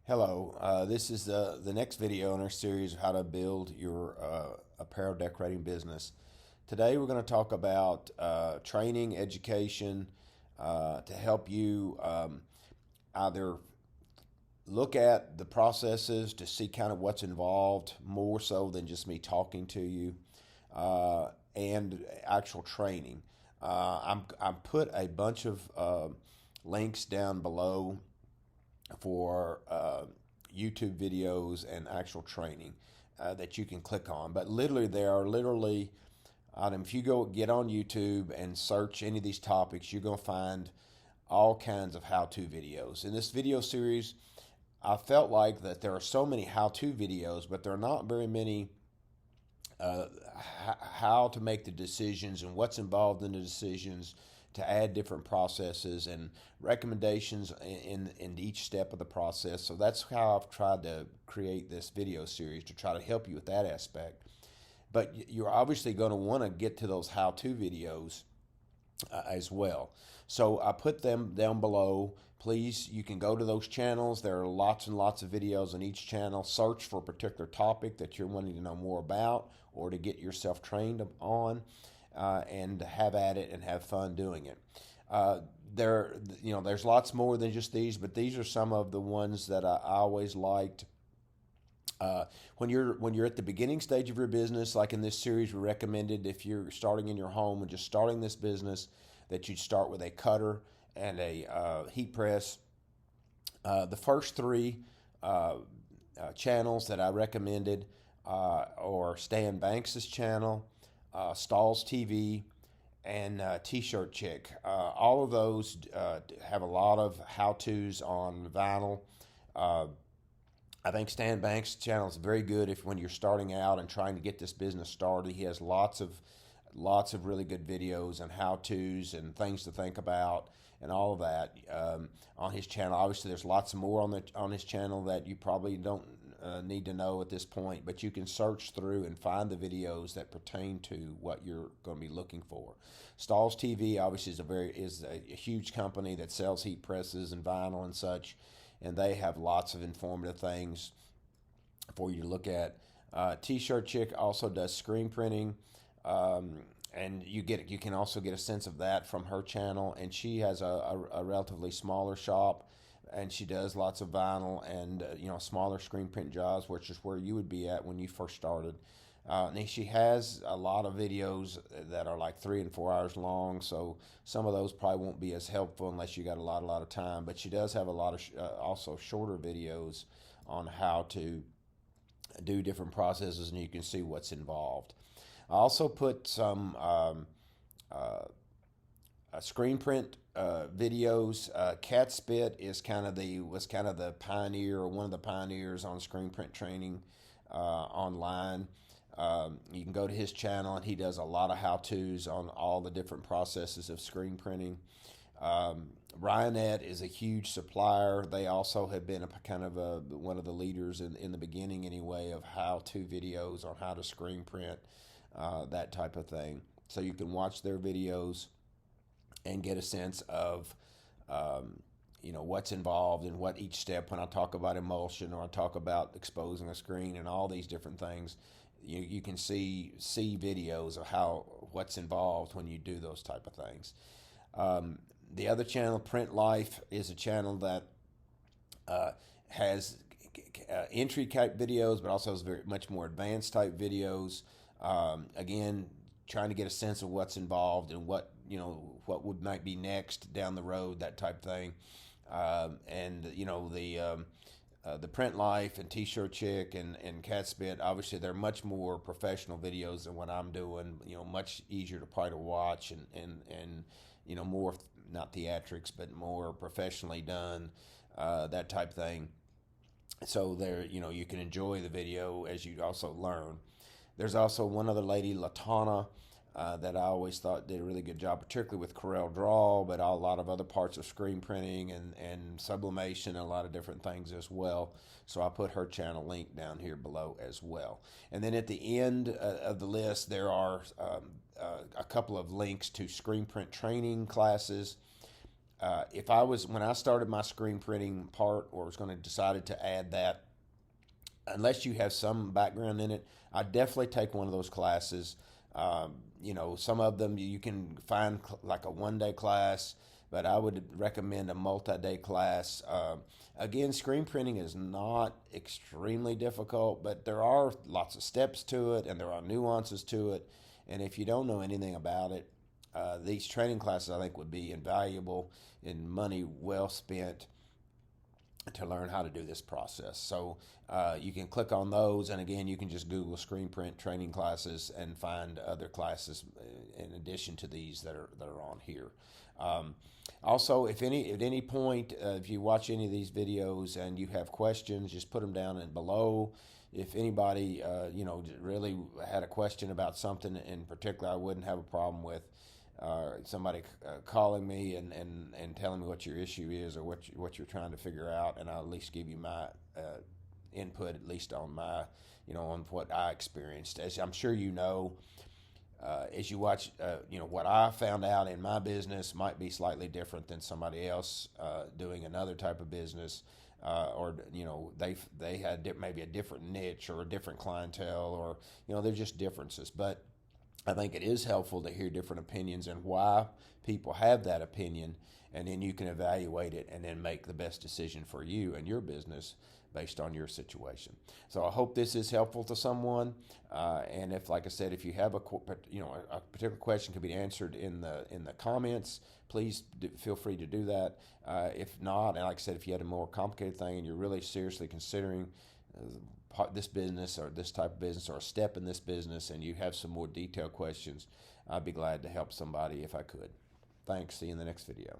Hello, this is the next video in our series of how to build your apparel decorating business. Today we're going to talk about training, education to help you either look at the processes to see kind of what's involved more so than just me talking to you, and actual training. I'm put a bunch of links down below for YouTube videos and actual training that you can click on. But literally, there are literally, if you go get on YouTube and search any of these topics, you're going to find all kinds of how-to videos. In this video series, I felt like that there are so many how-to videos, but there are not very many how to make the decisions and what's involved in the decisions, to add different processes and recommendations in each step of the process. So that's how I've tried to create this video series, to try to help you with that aspect. But you're obviously going to want to get to those how-to videos as well. So I put them down below. Please, you can go to those channels. There are lots and lots of videos on each channel. Search for a particular topic that you're wanting to know more about or to get yourself trained on, and have at it and have fun doing it. There's lots more than just these, but these are some of the ones that I always liked. When you're at the beginning stage of your business, like in this series, we recommended if you're starting in your home and just starting this business, that you'd start with a cutter and a heat press. The first three channels that I recommended are Stan Banks's channel, Stahls TV, and T-Shirt Chick. All of those have a lot of how-tos on vinyl. I think Stan Banks' channel is very good if when you're starting out and trying to get this business started. He has lots of really good videos and how-tos and things to think about and all of that on his channel. Obviously, there's lots more on his channel that you probably don't need to know at this point, but you can search through and find the videos that pertain to what you're going to be looking for. Stahls TV obviously is a huge company that sells heat presses and vinyl and such, and they have lots of informative things for you to look at. T-Shirt Chick also does screen printing, and you can also get a sense of that from her channel. And she has a relatively smaller shop, and she does lots of vinyl and smaller screen print jobs, which is where you would be at when you first started. And she has a lot of videos that are like 3 and 4 hours long, so some of those probably won't be as helpful unless you got a lot of time. But she does have a lot of also shorter videos on how to do different processes, and you can see what's involved. I also put some screen print videos. Cat Spit was kind of the pioneer, or one of the pioneers on screen print training online. You can go to his channel, and he does a lot of how-tos on all the different processes of screen printing. Ryanette is a huge supplier. They also have been one of the leaders in the beginning anyway of how-to videos on how to screen print, that type of thing. So you can watch their videos and get a sense of what's involved in what each step. When I talk about emulsion, or I talk about exposing a screen and all these different things, you can see videos of what's involved when you do those type of things. The other channel, Print Life, is a channel that has entry type videos, but also has very much more advanced type videos. Again, trying to get a sense of what's involved and what might be next down the road, that type thing. The Print Life and T-Shirt Chick and Cat Spit, obviously they're much more professional videos than what I'm doing. Much easier to probably to watch and more, not theatrics, but more professionally done, that type thing. So there, you can enjoy the video as you also learn. There's also one other lady, Latana, that I always thought did a really good job, particularly with Corel Draw, but a lot of other parts of screen printing and sublimation and a lot of different things as well. So I put her channel link down here below as well. And then at the end of the list, there are a couple of links to screen print training classes If I was when I started my screen printing part, or was going to decided to add that, unless you have some background in it, I definitely take one of those classes. Some of them you can find like a 1 day class, but I would recommend a multi-day class. Again, screen printing is not extremely difficult, but there are lots of steps to it and there are nuances to it. And if you don't know anything about it, these training classes I think would be invaluable and money well spent to learn how to do this process. So you can click on those, and again, you can just Google screen print training classes and find other classes in addition to these that are on here. Also, if at any point, if you watch any of these videos and you have questions, just put them down and below. If anybody really had a question about something in particular, I wouldn't have a problem with somebody calling me and telling me what your issue is or what you're trying to figure out, and I'll at least give you my input, at least on my on what I experienced. As I'm sure as you watch, what I found out in my business might be slightly different than somebody else doing another type of business, or they had maybe a different niche or a different clientele, or they're just differences, but I think it is helpful to hear different opinions and why people have that opinion, and then you can evaluate it and then make the best decision for you and your business based on your situation. So I hope this is helpful to someone. And if, like I said, if you have a particular question can be answered in the comments, please feel free to do that. If not, and like I said, if you had a more complicated thing and you're really seriously considering this business or this type of business or a step in this business, and you have some more detailed questions, I'd be glad to help somebody if I could. Thanks. See you in the next video.